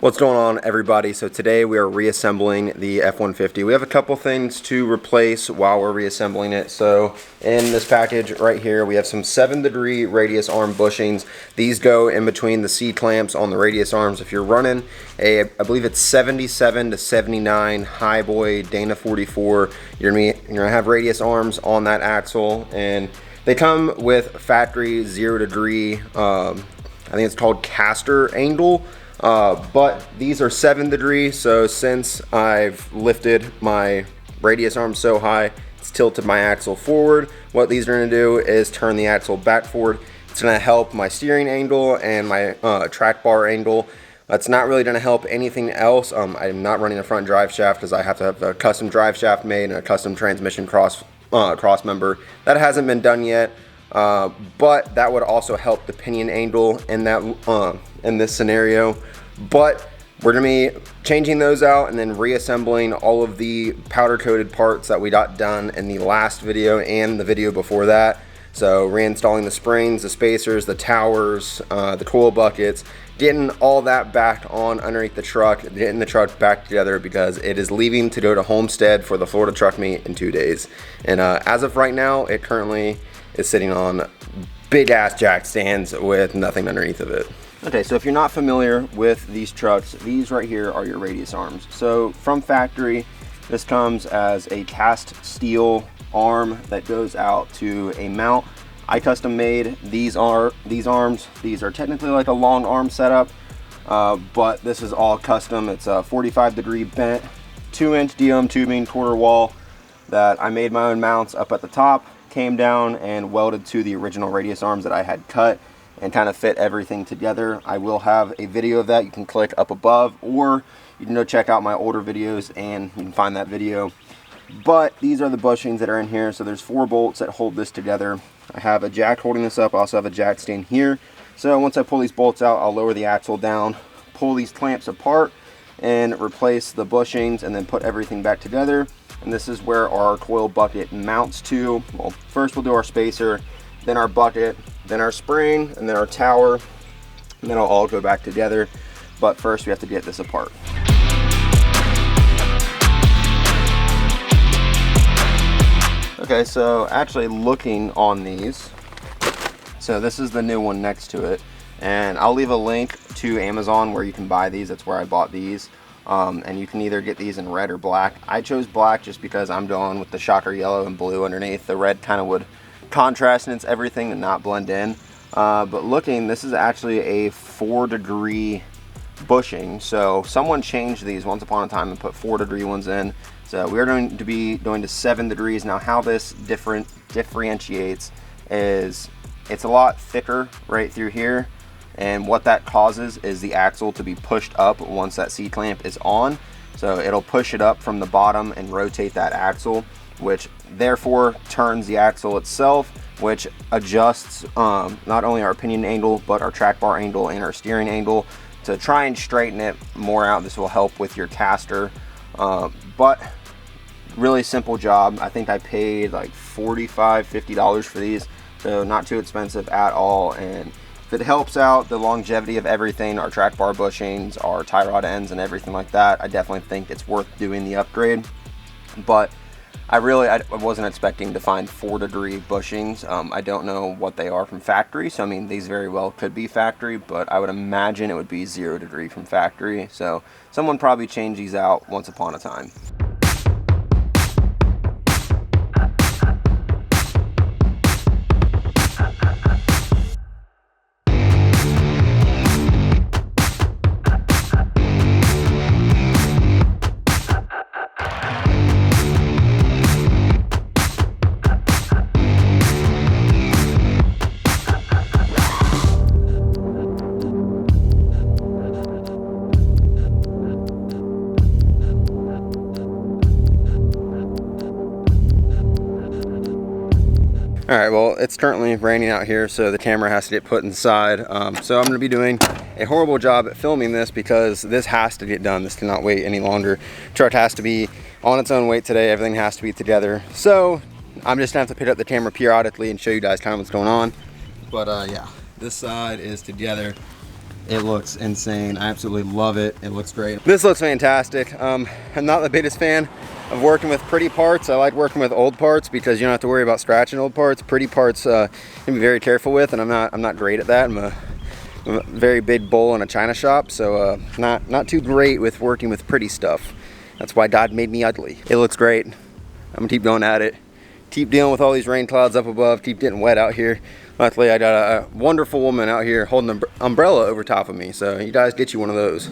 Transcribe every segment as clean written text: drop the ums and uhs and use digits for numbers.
What's going on, everybody? So today we are reassembling the F-150. We have a couple things to replace while we're reassembling it. So in this package right here, we have some 7-degree radius arm bushings. These go in between the C-clamps on the radius arms. If you're running I believe it's 77 to 79 Highboy Dana 44, you're gonna have radius arms on that axle, and they come with factory 0-degree, I think it's called caster angle. But these are 7-degree, so since I've lifted my radius arm so high, it's tilted my axle forward. What these are going to do is turn the axle back forward. It's going to help my steering angle and my track bar angle. It's not really going to help anything else. I'm not running a front drive shaft because I have to have a custom drive shaft made and a custom transmission cross member. That hasn't been done yet. But that would also help the pinion angle in that in this scenario. But we're gonna be changing those out and then reassembling all of the powder coated parts that we got done in the last video and the video before that. So reinstalling the springs, the spacers, the towers, the coil buckets, getting all that back on underneath the truck, getting the truck back together because it is leaving to go to Homestead for the Florida Truck Meet in 2 days. And as of right now, it currently is sitting on big ass jack stands with nothing underneath of it. Okay, so if you're not familiar with these trucks, these right here are your radius arms. So from factory, this comes as a cast steel arm that goes out to a mount. I custom made these arms. These are technically like a long arm setup, but this is all custom. It's a 45-degree bent 2-inch DOM tubing quarter wall that I made my own mounts up at the top, came down and welded to the original radius arms that I had cut and kind of fit everything together. I will have a video of that. You can click up above, or you can go check out my older videos and you can find that video. But these are the bushings that are in here. So there's 4 bolts that hold this together. I have a jack holding this up. I also have a jack stand here. So once I pull these bolts out, I'll lower the axle down, pull these clamps apart, and replace the bushings, and then put everything back together. And this is where our coil bucket mounts to. Well, first we'll do our spacer, then our bucket, then our spring, and then our tower, and then it'll all go back together. But first we have to get this apart. Okay, so actually looking on these, so this is the new one next to it, and I'll leave a link to Amazon where you can buy these. That's where I bought these. And you can either get these in red or black. I chose black just because I'm going with the shocker yellow and blue underneath. The red kind of would contrast and it's everything and not blend in. But looking, this is actually a 4-degree bushing. So someone changed these once upon a time and put 4-degree ones in. So we are going to be going to 7 degrees. Now how this differentiates is it's a lot thicker right through here. And what that causes is the axle to be pushed up once that C-clamp is on. So it'll push it up from the bottom and rotate that axle, which therefore turns the axle itself, which adjusts not only our pinion angle, but our track bar angle and our steering angle to try and straighten it more out. This will help with your caster. But really simple job. I think I paid like $45, $50 for these. So not too expensive at all. And if it helps out the longevity of everything, our track bar bushings, our tie rod ends and everything like that, I definitely think it's worth doing the upgrade. But I wasn't expecting to find 4-degree bushings. I don't know what they are from factory, so I mean these very well could be factory, but I would imagine it would be 0-degree from factory. So someone probably changed these out once upon a time. All right, well, it's currently raining out here, so the camera has to get put inside. So I'm gonna be doing a horrible job at filming this because this has to get done. This cannot wait any longer. Truck has to be on its own weight today. Everything has to be together. So I'm just gonna have to pick up the camera periodically and show you guys kind of what's going on. But yeah, this side is together. It looks insane. I absolutely love it. It looks great. This looks fantastic. I'm not the biggest fan of working with pretty parts. I like working with old parts because you don't have to worry about scratching old parts. Pretty parts you can be very careful with, and I'm not great at that. I'm a very big bull in a china shop, so not too great with working with pretty stuff. That's why God made me ugly. It looks great. I'm gonna keep going at it. Keep dealing with all these rain clouds up above. Keep getting wet out here. Luckily, I got a wonderful woman out here holding an umbrella over top of me, so you guys get you one of those.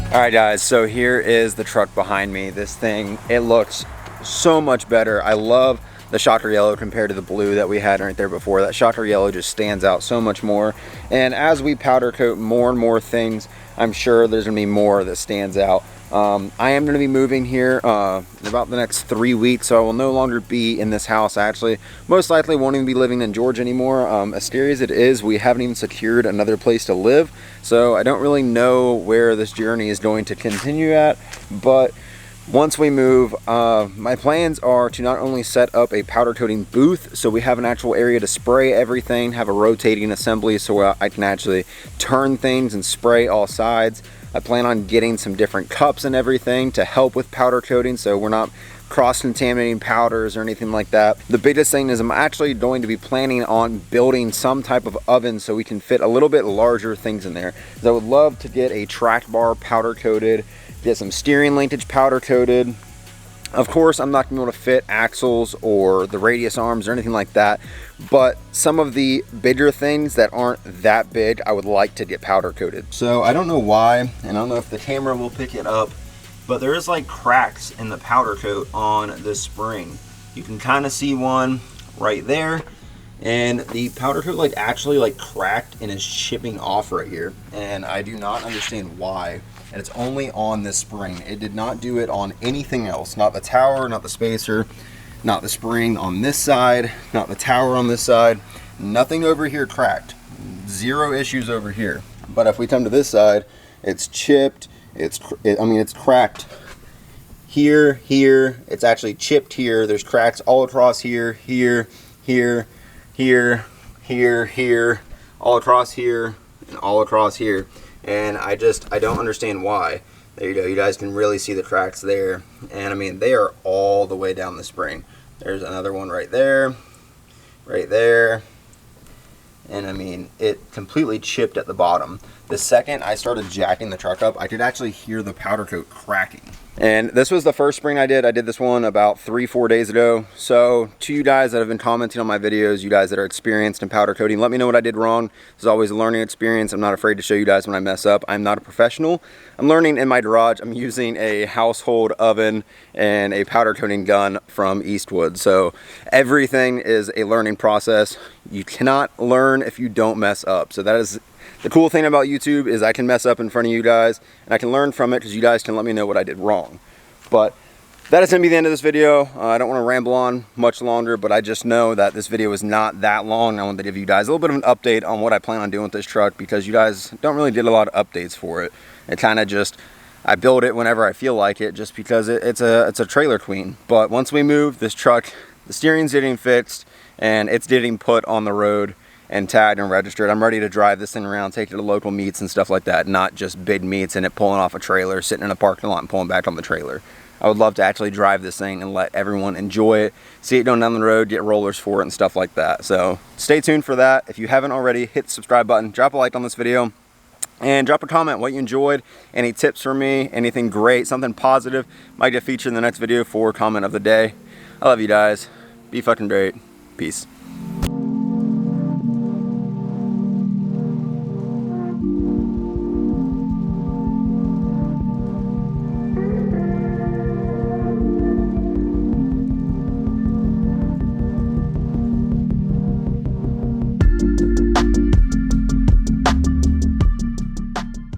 All right guys, so here is the truck behind me. This thing, it looks so much better. I love the shocker yellow compared to the blue that we had right there before. That shocker yellow just stands out so much more. And as we powder coat more and more things, I'm sure there's gonna be more that stands out. I am gonna be moving here in about the next 3 weeks, so I will no longer be in this house. I actually most likely won't even be living in Georgia anymore. As scary as it is, we haven't even secured another place to live, so I don't really know where this journey is going to continue at. But once we move, my plans are to not only set up a powder coating booth so we have an actual area to spray everything, have a rotating assembly so I can actually turn things and spray all sides. I plan on getting some different cups and everything to help with powder coating so we're not cross-contaminating powders or anything like that. The biggest thing is I'm actually going to be planning on building some type of oven so we can fit a little bit larger things in there. I would love to get a track bar powder coated Get some steering linkage powder coated. Of course, I'm not going to be able to fit axles or the radius arms or anything like that, but some of the bigger things that aren't that big, I would like to get powder coated. So I don't know why, and I don't know if the camera will pick it up, but there is like cracks in the powder coat on this spring. You can kind of see one right there, and the powder coat like actually like cracked and is chipping off right here, and I do not understand why. And it's only on this spring. It did not do it on anything else. Not the tower, not the spacer, not the spring on this side, not the tower on this side. Nothing over here cracked. Zero issues over here. But if we come to this side, it's chipped. It's cracked here, here. It's actually chipped here. There's cracks all across here, here, here, here, here, here, all across here, and all across here. And I don't understand why. There you go, you guys can really see the cracks there. And I mean, they are all the way down the spring. There's another one right there, and I mean, it completely chipped at the bottom. The second I started jacking the truck up, I could actually hear the powder coat cracking. And this was the first spring I did. I did this one about 3-4 days ago. So to you guys that have been commenting on my videos, you guys that are experienced in powder coating, let me know what I did wrong. This is always a learning experience. I'm not afraid to show you guys when I mess up. I'm not a professional. I'm learning in my garage. I'm using a household oven and a powder coating gun from Eastwood. So everything is a learning process. You cannot learn if you don't mess up. So that is the cool thing about YouTube, is I can mess up in front of you guys and I can learn from it because you guys can let me know what I did wrong. But that is going to be the end of this video. I don't want to ramble on much longer, but I just know that this video is not that long. I wanted to give you guys a little bit of an update on what I plan on doing with this truck, because you guys don't really get a lot of updates for it. It kind of just, I build it whenever I feel like it, just because it's a trailer queen. But once we move this truck, the steering's getting fixed and it's getting put on the road and tagged and registered. I'm ready to drive this thing around, take it to local meets and stuff like that, not just big meets and it pulling off a trailer, sitting in a parking lot and pulling back on the trailer. I would love to actually drive this thing and let everyone enjoy it, see it going down the road, get rollers for it and stuff like that. So stay tuned for that. If you haven't already, hit the subscribe button, drop a like on this video, and drop a comment what you enjoyed, any tips for me, anything great, something positive might get featured in the next video for comment of the day. I love you guys. Be fucking great. Peace.